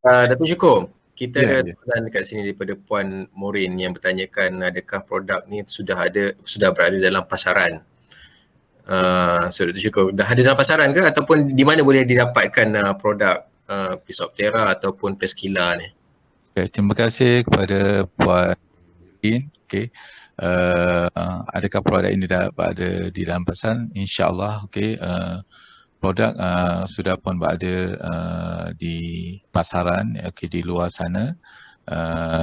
Datuk Syukur, kita Ya, ada ya. soalan dekat sini daripada Puan Morin yang bertanyakan adakah produk ni sudah berada dalam pasaran. So Datuk Syukur, dah ada dalam pasaran ke ataupun di mana boleh didapatkan produk Physophthora ataupun Peskila ni? Okay, terima kasih kepada Puan In. Okay. Adakah produk ini ada di dalam pasaran? InsyaAllah. Okay. Produk sudah pun berada di pasaran, okay, di luar sana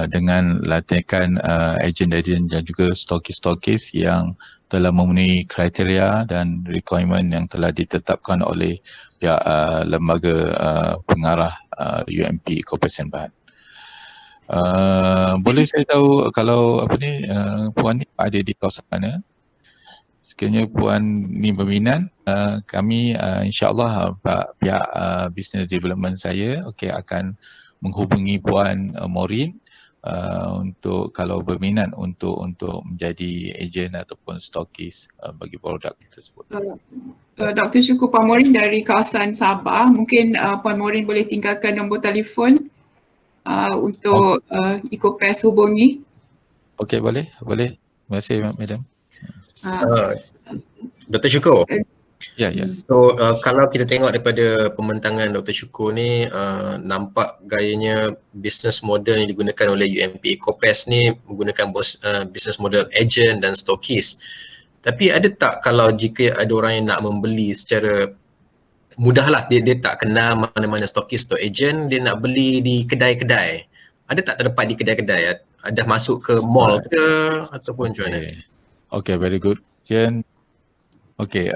dengan latihan ejen-ejen dan juga stokis-stokis yang telah memenuhi kriteria dan requirement yang telah ditetapkan oleh pihak lembaga pengarah UMP Corporation Berhad. Boleh saya tahu kalau Puan ni ada di kawasan mana? Sekiranya Puan ni berminat, kami insyaAllah pihak business development saya akan menghubungi Puan Morin untuk kalau berminat untuk menjadi ejen ataupun stokis bagi produk tersebut. Dr. Syukur, Puan Morin dari kawasan Sabah, mungkin Puan Morin boleh tinggalkan nombor telefon untuk Ecopass hubungi. Okey, boleh. Terima kasih, Madam. Dr. Syukur. Ya. So kalau kita tengok daripada pembentangan Dr. Syukur ni, nampak gayanya business model yang digunakan oleh UMP Ecopass ni menggunakan business model agent dan stokis. Tapi ada tak kalau jika ada orang yang nak membeli secara mudahlah, dia tak kenal mana-mana stokis atau agent, dia nak beli di kedai-kedai, ada tak terdapat di kedai-kedai? Ada masuk ke mall ke ataupun macam mana? Okay, very good question. Okay,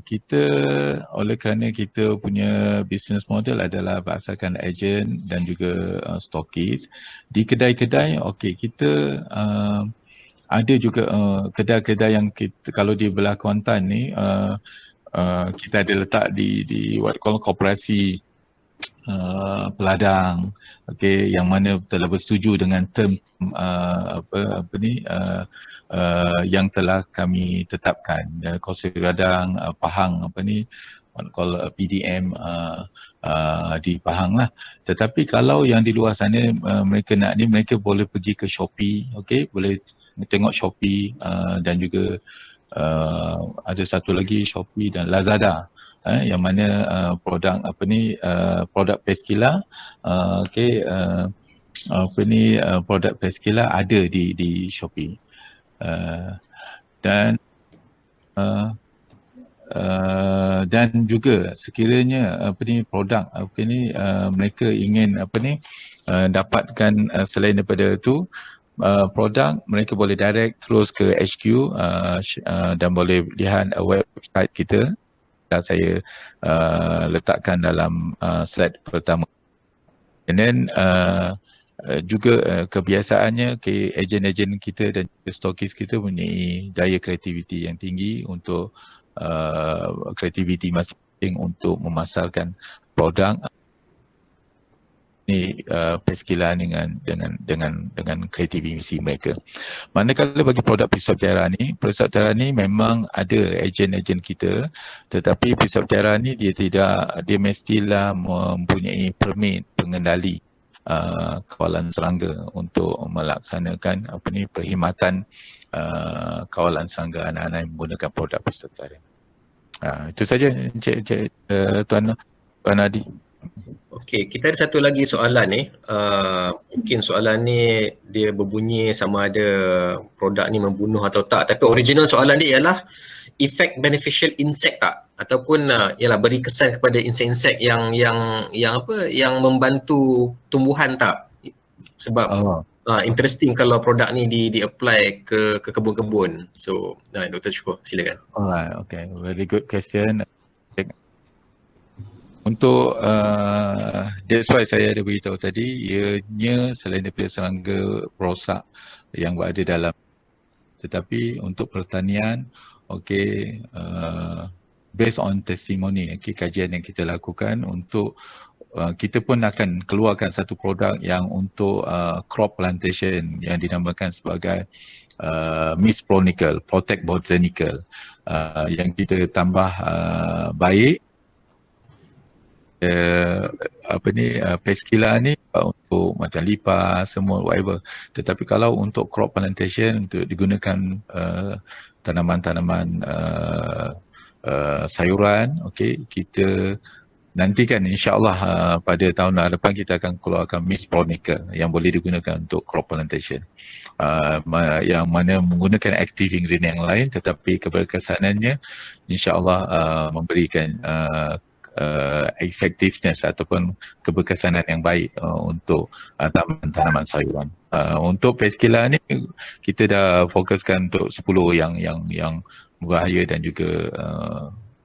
kita oleh kerana kita punya business model adalah berdasarkan agent dan juga stokis di kedai-kedai. Okay, kita ada juga kedai-kedai yang kita, kalau di belah Kuantan ni kita ada letak di what call koperasi peladang, okay, yang mana telah bersetuju dengan term yang telah kami tetapkan, kursi radang Pahang what call PDM di Pahang lah. Tetapi kalau yang di luar sana mereka nak ni, mereka boleh pergi ke Shopee, okay, boleh tengok Shopee dan juga ada satu lagi Shopee dan Lazada. Yang mana produk produk Peskila, produk Peskila ada di Shopee. Dan juga sekiranya produk mereka ingin dapatkan selain daripada itu produk, mereka boleh direct close ke HQ dan boleh lihat website kita. Saya letakkan dalam slide pertama. And then juga kebiasaannya ejen-ejen kita dan stokis kita mempunyai daya kreativiti yang tinggi untuk kreativiti masing-masing untuk memasarkan produk ni Peskila dengan kreativiti mereka. Manakala bagi produk Physophthora ni memang ada ejen-ejen kita, tetapi Physophthora ni dia mestilah mempunyai permit pengendali kawalan serangga untuk melaksanakan perkhidmatan kawalan serangga anak-anak yang menggunakan produk Physophthora. Itu saja Tuan Adi. Okey, kita ada satu lagi soalan ni. Mungkin soalan ni dia berbunyi sama ada produk ni membunuh atau tak, tapi original soalan dia ialah efek beneficial insect tak, ataupun ialah beri kesan kepada insek-insek yang membantu tumbuhan tak. Sebab interesting kalau produk ni di-apply ke kebun-kebun. So, Dr. Syukur, silakan. Alright, okay, very good question. Untuk that's why saya ada beritahu tadi, ianya selain daripada serangga perosak yang berada dalam, tetapi untuk pertanian, okay, based on testimoni, okay, kajian yang kita lakukan, untuk kita pun akan keluarkan satu produk yang untuk crop plantation yang dinamakan sebagai Miss Pronical, Protect Botanical, yang kita tambah baik peskila ni untuk macam lipas semua whatever, tetapi kalau untuk crop plantation untuk digunakan tanaman-tanaman sayuran, okey, kita nantikan insyaAllah pada tahun depan kita akan keluarkan mist pronica yang boleh digunakan untuk crop plantation, yang mana menggunakan active ingredient yang lain tetapi keberkesanannya insyaAllah memberikan effectiveness ataupun keberkesanan yang baik untuk tanaman sayuran. Untuk peskila ni kita dah fokuskan untuk 10 yang berbahaya dan juga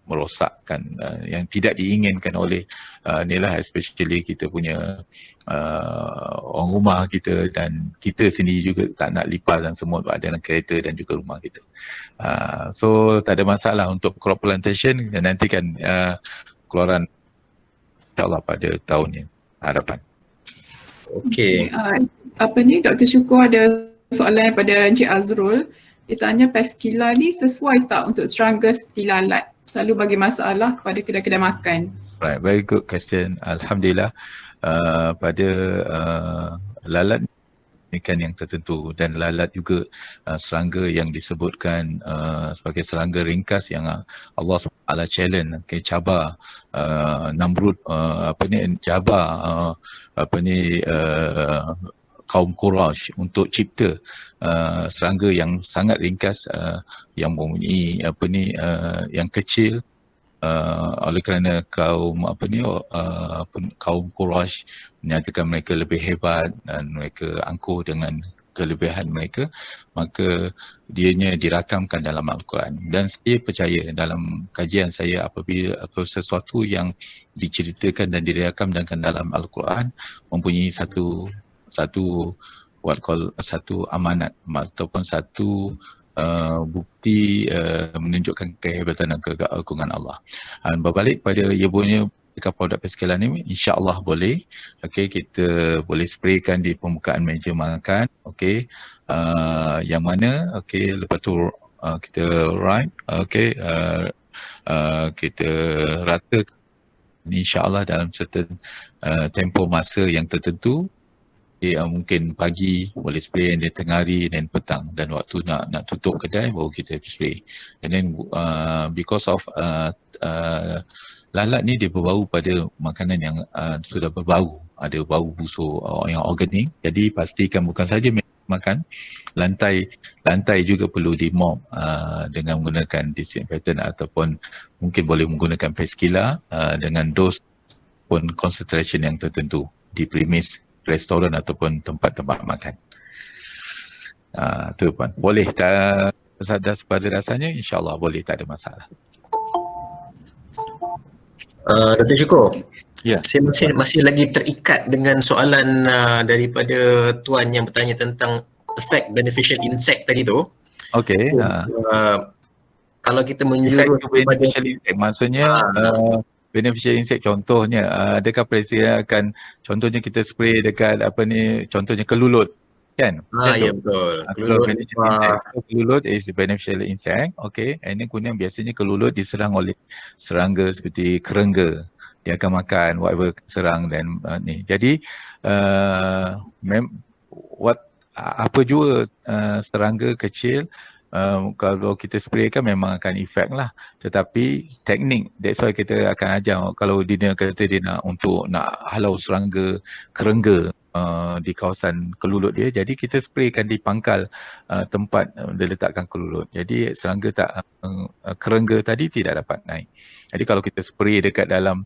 merosakkan, yang tidak diinginkan oleh inilah especially kita punya orang rumah kita dan kita sendiri juga tak nak lipas dan semua ada dalam kereta dan juga rumah kita. So tak ada masalah untuk crop plantation dan nantikan keluaran insyaAllah pada tahun ni hadapan. Okey. Dr. Syukur ada soalan daripada Encik Azrul. Dia tanya peskila ni sesuai tak untuk serangga seperti lalat? Selalu bagi masalah kepada kedai-kedai makan. Right, very good question. Alhamdulillah pada lalat ikan yang tertentu dan lalat juga serangga yang disebutkan sebagai serangga ringkas yang Allah SWT challenge, cabar Namrud cabar kaum Quraisy untuk cipta serangga yang sangat ringkas yang mempunyai yang kecil, oleh kerana kaum kaum Quraisy menyatakan mereka lebih hebat dan mereka angkuh dengan kelebihan mereka, maka dianya dirakamkan dalam Al-Quran. Dan saya percaya dalam kajian saya apabila sesuatu yang diceritakan dan dirakamkan dalam Al-Quran mempunyai satu amanat ataupun satu bukti menunjukkan kehebatan dan keagungan Allah. Berbalik pada ia punya produk peskila ni, insya-Allah boleh. Okey, kita boleh spraykan di permukaan meja makan. Okey, yang mana lepas tu kita kita rata insya-Allah dalam certain tempoh masa yang tertentu. Mungkin pagi boleh spray, dan tengah hari dan petang, dan waktu nak tutup kedai baru kita spray. And then because of lalat ni dia berbau pada makanan yang sudah berbau, ada bau busuk yang organik. Jadi pastikan bukan saja makan, lantai juga perlu di mop dengan menggunakan disinfectant ataupun mungkin boleh menggunakan peskila dengan dos pun concentration yang tertentu di premis restoran ataupun tempat-tempat makan. Tu Puan. Boleh tak pada rasanya, insya-Allah boleh, tak ada masalah. Dr. Syukur, ya. Saya masih lagi terikat dengan soalan daripada Tuan yang bertanya tentang effect beneficial insect tadi tu. Okey. Kalau kita menjurus kepada maksudnya beneficial insect, contohnya adakah presiden akan contohnya kita spray dekat contohnya kelulut kan? Ya betul. Kelulut is beneficial insect. Okey, and then kemudian biasanya kelulut diserang oleh serangga seperti kerengga. Dia akan makan whatever serang dan ni. Jadi apa jua serangga kecil kalau kita spray kan memang akan efek lah, tetapi teknik, that's why kita akan ajar kalau dia kata dia nak halau serangga kerengga di kawasan kelulut dia, jadi kita spraykan di pangkal tempat dia letakkan kelulut, jadi serangga kerengga tadi tidak dapat naik. Jadi kalau kita spray dekat dalam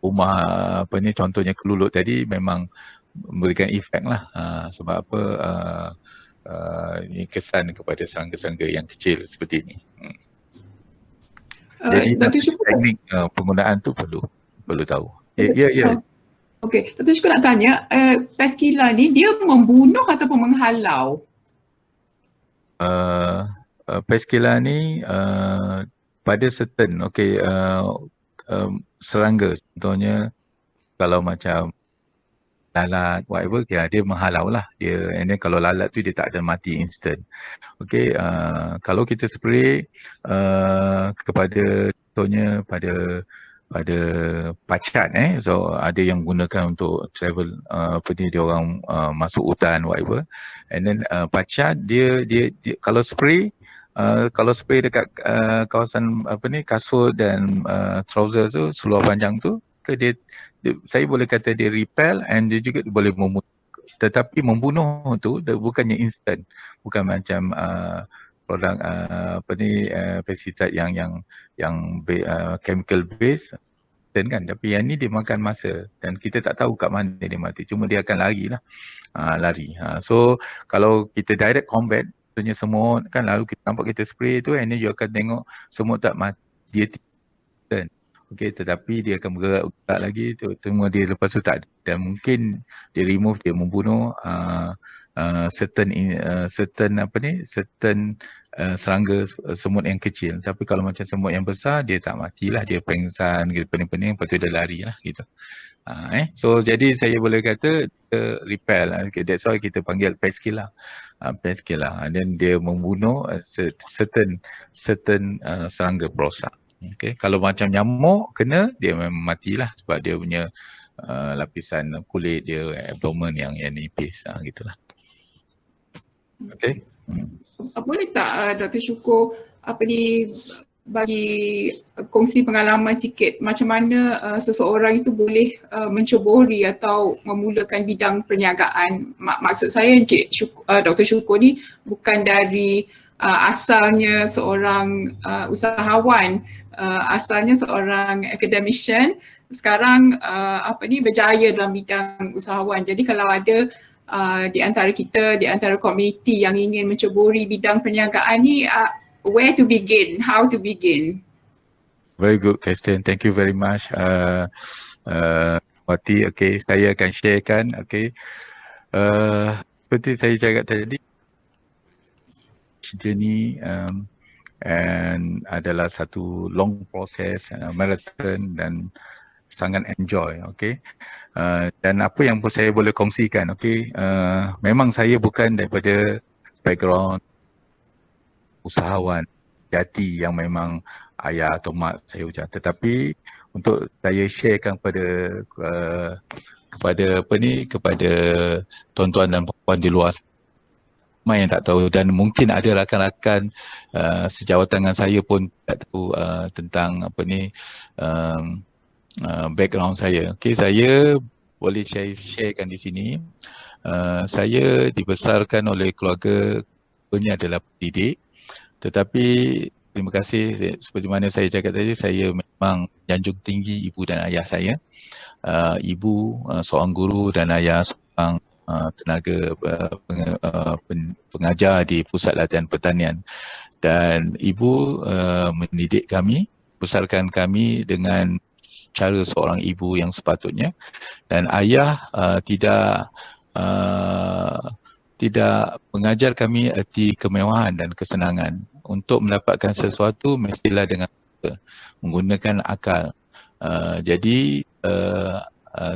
rumah contohnya kelulut tadi, memang memberikan efek lah. Sebab apa ini kesan kepada serangga-serangga yang kecil seperti ini. Jadi teknik penggunaan tu perlu tahu. Ya. Okey, Dr. Syukur nak tanya, peskila ni dia membunuh ataupun menghalau? Peskila ni pada certain serangga, contohnya kalau macam lalat, whatever, dia menghalau lah. And then kalau lalat tu dia tak ada mati instant. Okey, kalau kita spray kepada contohnya pada pada pacat so ada yang gunakan untuk travel dia orang masuk hutan whatever, and then pacat dia kalau spray dekat kawasan kasut dan trouser tu, seluar panjang tu, dia saya boleh kata dia repel and dia juga boleh membunuh. Tetapi membunuh tu bukannya instant, bukan macam produk pesticide yang chemical based kan, tapi yang ni dia makan masa dan kita tak tahu kat mana dia mati, cuma dia akan lari lah, so kalau kita direct combat contohnya semut kan, lalu kita nampak kita spray tu and then you akan tengok semut tak mati, dia turn. Okay, tetapi dia akan bergerak lagi tu, semua dia lepas tu tak ada, dan mungkin dia remove, dia membunuh certain serangga semut yang kecil. Tapi kalau macam semut yang besar, dia tak matilah, dia pengsan gitu, pening-pening, lepas tu dia lari lah gitu. So jadi saya boleh kata repel, okay, that's why kita panggil pest killer. Pest killer, and then dia membunuh certain serangga perosak. Okay, kalau macam nyamuk kena, dia memang matilah sebab dia punya lapisan kulit dia, abdomen yang nipis gitulah. Okay. Boleh tak Dr. Syukur bagi kongsi pengalaman sikit macam mana seseorang itu boleh menceburi atau memulakan bidang perniagaan. Maksud saya Dr. Syukur ni bukan dari asalnya seorang usahawan, asalnya seorang academician, sekarang berjaya dalam bidang usahawan. Jadi kalau ada di antara kita, di antara komuniti yang ingin menceburi bidang perniagaan ni, where to begin, how to begin? Very good question, thank you very much Wati. Okay, saya akan sharekan. Okay, seperti saya cakap tadi, journey and adalah satu long process, marathon, dan sangat enjoy. Okay, dan apa yang saya boleh kongsikan, okay, memang saya bukan daripada background usahawan jati yang memang ayah atau mak saya ujar, tetapi untuk saya sharekan kepada tuan-tuan dan puan di luar sana yang tak tahu, dan mungkin ada rakan-rakan sejawat dengan saya pun tak tahu tentang background saya. Okay, saya boleh sharekan di sini. Saya dibesarkan oleh keluarga adalah pendidik, tetapi terima kasih, seperti mana saya cakap tadi, saya memang menjunjung tinggi ibu dan ayah saya. Ibu seorang guru dan ayah seorang tenaga pengajar di Pusat Latihan Pertanian, dan ibu mendidik kami, besarkan kami dengan cara seorang ibu yang sepatutnya, dan ayah tidak mengajar kami erti kemewahan dan kesenangan. Untuk mendapatkan sesuatu mestilah dengan menggunakan akal. Jadi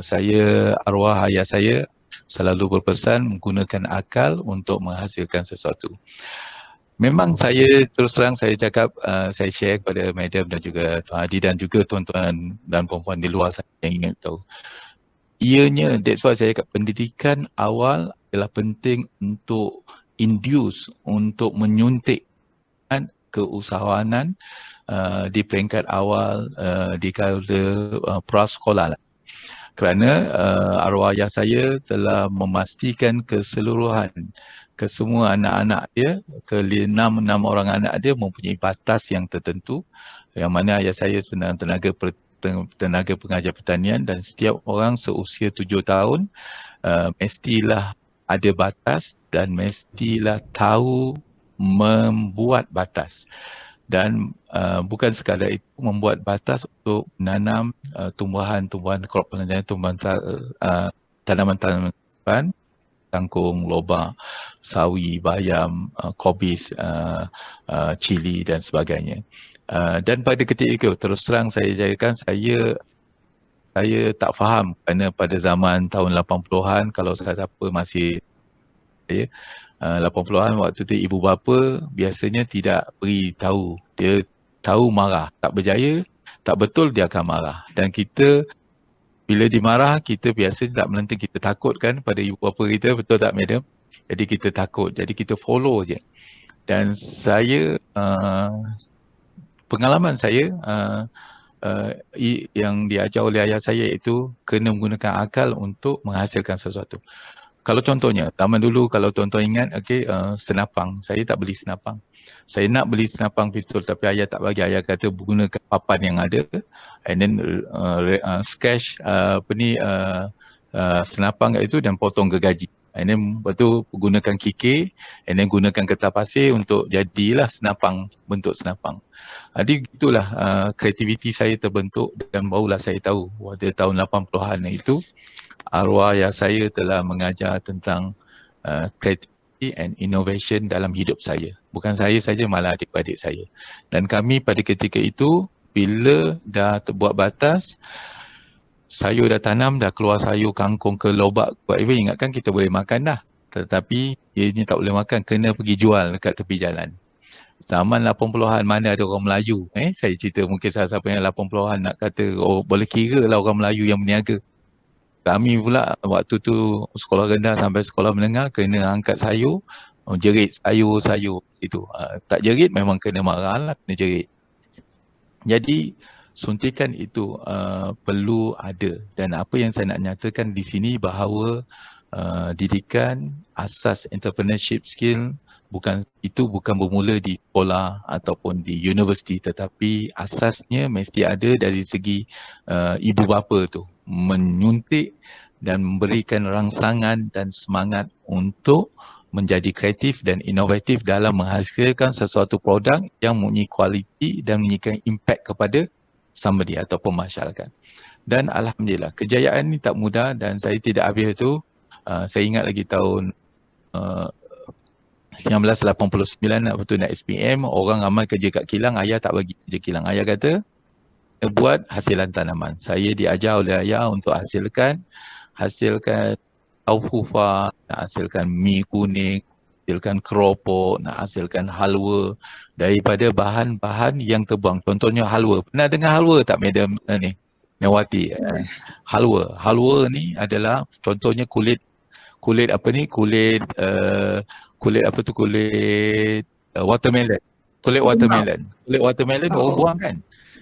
saya, arwah ayah saya selalu berpesan menggunakan akal untuk menghasilkan sesuatu. Memang saya terus terang saya cakap, saya share kepada madam dan juga Tuan Hadi dan juga tuan-tuan dan puan-puan di luar sana yang ingin tahu. Ianya, that's why saya cakap pendidikan awal adalah penting untuk induce, untuk menyuntik keusahawanan di peringkat awal di kala prasekolah. Kerana arwah ayah saya telah memastikan keseluruhan kesemua anak-anak dia, ke-6 orang anak dia mempunyai batas yang tertentu, yang mana ayah saya sedang tenaga pengajar pertanian, dan setiap orang seusia 7 tahun mestilah ada batas dan mestilah tahu membuat batas. Dan bukan sekadar itu, membuat batas untuk menanam tumbuhan-tumbuhan crop pengajaran, tanaman-tanaman kangkung, lobak, sawi, bayam, kobis, cili dan sebagainya. Dan pada ketika itu, terus terang saya jadikan, saya tak faham, kerana pada zaman tahun 80-an, kalau siapa masih 80-an, waktu tu ibu bapa biasanya tidak beritahu. Dia tahu marah, tak berjaya, tak betul dia akan marah. Dan kita bila dimarah, kita biasa tak melenting, kita takut kan pada ibu bapa kita, betul tak madam? Jadi kita takut, jadi kita follow je. Dan saya, pengalaman saya yang diajar oleh ayah saya iaitu kena menggunakan akal untuk menghasilkan sesuatu. Kalau contohnya, zaman dulu kalau tuan-tuan ingat, senapang, saya tak beli senapang. Saya nak beli senapang pistol tapi ayah tak bagi. Ayah kata gunakan papan yang ada and then sketch senapang kat itu dan potong gergaji. And then lepas tu gunakan kikir and then gunakan kertas pasir untuk jadilah senapang, bentuk senapang. Jadi itulah kreativiti saya terbentuk dan barulah saya tahu pada tahun 80-an itu arwah ayah saya telah mengajar tentang creativity and innovation dalam hidup saya. Bukan saya saja, malah adik-adik saya. Dan kami pada ketika itu bila dah terbuat batas, sayur dah tanam, dah keluar sayur kangkung ke lobak, whatever, ingatkan kita boleh makan dah. Tetapi ianya tak boleh makan, kena pergi jual dekat tepi jalan. Zaman 80-an mana ada orang Melayu. Saya cerita mungkin siapa yang 80-an nak kata, oh boleh kira lah orang Melayu yang berniaga. Kami pula waktu tu sekolah rendah sampai sekolah menengah kena angkat sayur, jerit sayur itu. Tak jerit memang kena marah lah, kena jerit. Jadi suntikan itu perlu ada, dan apa yang saya nak nyatakan di sini bahawa didikan asas entrepreneurship skill bukan bermula di sekolah ataupun di universiti, tetapi asasnya mesti ada dari segi ibu bapa tu menyuntik dan memberikan rangsangan dan semangat untuk menjadi kreatif dan inovatif dalam menghasilkan sesuatu produk yang mempunyai kualiti dan mempunyai impact kepada somebody ataupun masyarakat. Dan alhamdulillah kejayaan ni tak mudah, dan saya tidak habis itu. Saya ingat lagi tahun 1989 waktu nak SPM, orang ramai kerja kat kilang, ayah tak bagi kerja kilang. Ayah kata buat hasilan tanaman. Saya diajar oleh ayah untuk hasilkan taufufa, nak hasilkan mi kuning, hasilkan keropok, nak hasilkan halwa daripada bahan-bahan yang terbuang. Contohnya halwa. Pernah dengar halwa tak madam ni? Mewati. Halwa ni adalah contohnya kulit watermelon. Kulit watermelon orang buang kan.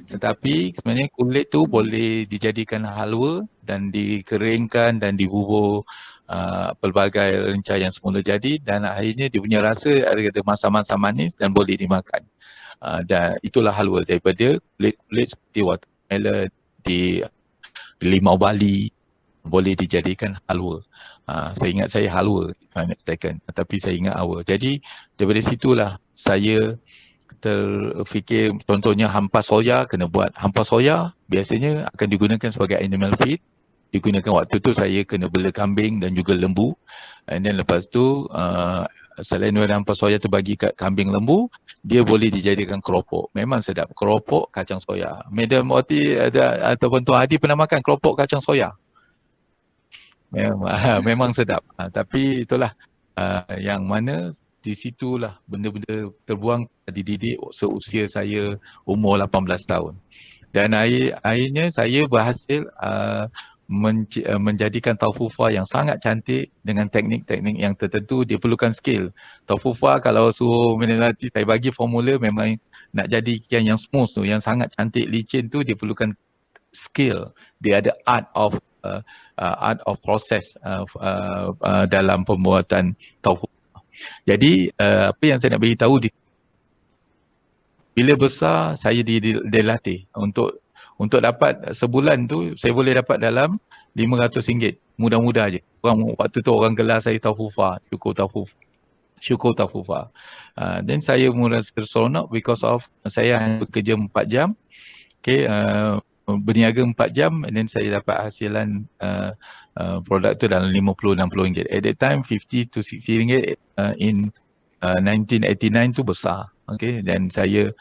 Tetapi sebenarnya kulit tu boleh dijadikan halwa dan dikeringkan dan dibubur pelbagai rencah yang semula jadi, dan akhirnya dia punya rasa ada masam-masam manis dan boleh dimakan. Dan itulah halwa daripada kulit seperti watermelon, di limau Bali boleh dijadikan halwa. Saya ingat saya halwa, tapi saya ingat halwa. Jadi daripada situlah saya terfikir, contohnya hampas soya, kena buat hampas soya biasanya akan digunakan sebagai animal feed. Digunakan waktu tu saya kena bela kambing dan juga lembu. And then lepas tu selain hampas soya tu bagi kat kambing lembu, dia boleh dijadikan keropok. Memang sedap, keropok kacang soya. Madam Wati ataupun Tuan Hadi pernah makan keropok kacang soya? Memang sedap. Tapi itulah yang mana di situlah benda-benda terbuang dididik seusia saya umur 18 tahun. Dan akhirnya saya berhasil menjadikan taufufa yang sangat cantik dengan teknik-teknik yang tertentu. Dia perlukan skill. Taufufa kalau suruh meneliti, saya bagi formula, memang nak jadi ikan yang smooth tu, yang sangat cantik licin tu, dia perlukan skill. Dia ada art of process dalam pembuatan taufufa. Jadi apa yang saya nak beritahu, bila besar saya dilatih untuk dapat sebulan tu saya boleh dapat dalam RM500, mudah-mudah je. Waktu tu orang gelar saya taufufa, syukur taufufa. Dan saya mula terseronok because of saya hanya bekerja 4 jam. Berniaga 4 jam, and then saya dapat hasilan produk tu dalam RM50-60. At that time 50 to 60 ringgit in 1989 tu besar. Dan saya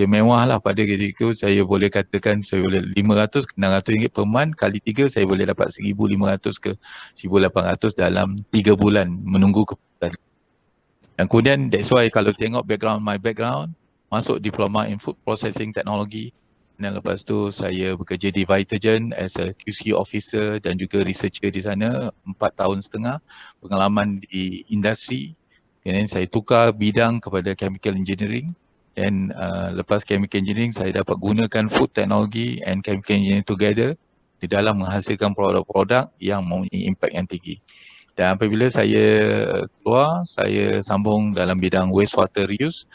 mewah lah pada ketika itu. Saya boleh katakan saya boleh RM500-600 per month, kali 3 saya boleh dapat RM1,500 ke RM1,800 dalam 3 bulan menunggu keputusan. Dan kemudian that's why kalau tengok my background, masuk diploma in food processing technology, dan lepas tu saya bekerja di Vitagen as a QC officer dan juga researcher di sana 4 tahun setengah pengalaman di industri. Kemudian saya tukar bidang kepada chemical engineering dan lepas chemical engineering saya dapat gunakan food technology and chemical engineering together di dalam menghasilkan produk-produk yang mempunyai impact yang tinggi. Dan apabila saya keluar, saya sambung dalam bidang wastewater reuse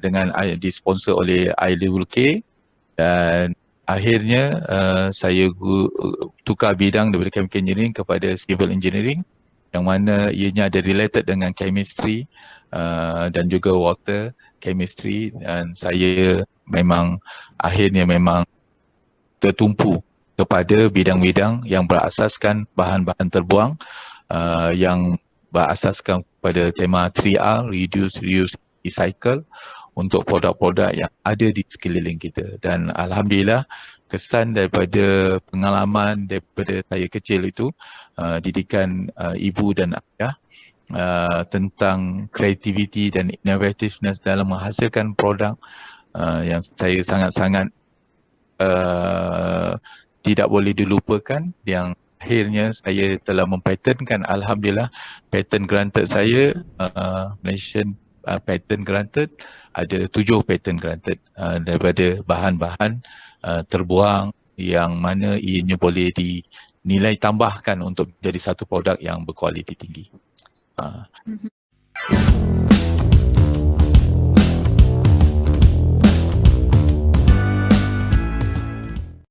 dengan disponsor oleh Air Level K. Dan akhirnya saya tukar bidang daripada chemical engineering kepada civil engineering yang mana ianya ada related dengan chemistry dan juga water chemistry, dan saya akhirnya memang tertumpu kepada bidang-bidang yang berasaskan bahan-bahan terbuang yang berasaskan pada tema 3R, reduce, reuse, recycle untuk produk-produk yang ada di sekeliling kita. Dan alhamdulillah kesan daripada pengalaman daripada saya kecil itu, didikan ibu dan ayah tentang kreativiti dan innovativeness dalam menghasilkan produk yang saya sangat-sangat tidak boleh dilupakan, yang akhirnya saya telah mempatentkan, alhamdulillah patent granted saya, Malaysian patent granted, ada 7 patent granted daripada bahan-bahan terbuang yang mana ianya boleh dinilai tambahkan untuk menjadi satu produk yang berkualiti tinggi.